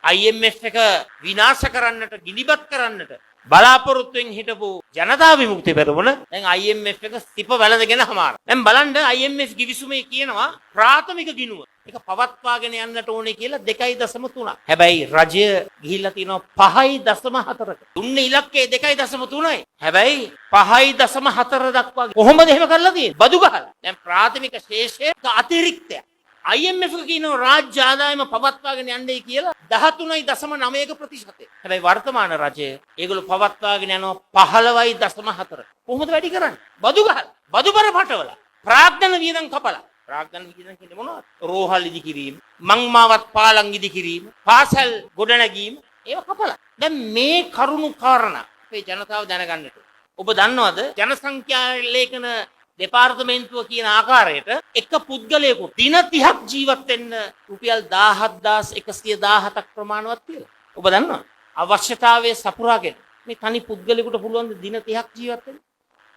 IMF එක විනාශ කරන්නට ගිනිබත් කරන්නට බලාපොරොත්තුෙන් හිටපු ජනතා විමුක්ති පෙරමුණ දැන් IMF එක සිප වැළඳගෙන හමාර. දැන් බලන්න IMF ගිවිසුමේ කියනවා ප්‍රාථමික ගිණුම ඒක පවත්වාගෙන යන්නට ඕනේ කියලා 2.3. හැබැයි රජය ගිහිල්ලා තියෙනවා 5.4ක. දුන්නේ ඉලක්කය 2.3යි. හැබැයි 5.4 දක්වා කොහොමද එහෙම කරලා තියෙන්නේ? බදු ගහලා. දැන් ප්‍රාථමික ශේෂය අතිරික්තයක්. IMF එක කියනවා රාජ්‍ය ආදායම පවත්වාගෙන යන්නේ කියලා 13.9%. හැබැයි වර්තමාන රජය ඒගොල්ලෝ පවත්වාගෙන යනවා 15.4. කොහොමද වැඩි කරන්නේ? බදු ගහලා. බදු බර පටවලා. ප්‍රාග්ධන වියදම් කපලා. ප්‍රාග්ධන වියදම් කියන්නේ මොනවද? රෝහල් ඉදි කිරීම, මංමාවත් පාලම් ඉදි කිරීම, පාසල් ගොඩනැගීම ඒවා කපලා. දැන් මේ කරුණු කාරණා අපේ ජනතාව දැනගන්නට. ඔබ දන්නවද ජනසංඛ්‍යා ලේඛන දෙපාර්තමේන්තුව කියන ආකාරයට එක පුද්ගලයෙකුට දින 30ක් ජීවත් වෙන්න රුපියල් 17117ක් ප්‍රමාණවත් කියලා. ඔබ දන්නවද? අවශ්‍යතාවයේ සපුරාගෙන මේ තනි පුද්ගලයෙකුට පුළුවන් දින 30ක් ජීවත් වෙන්න?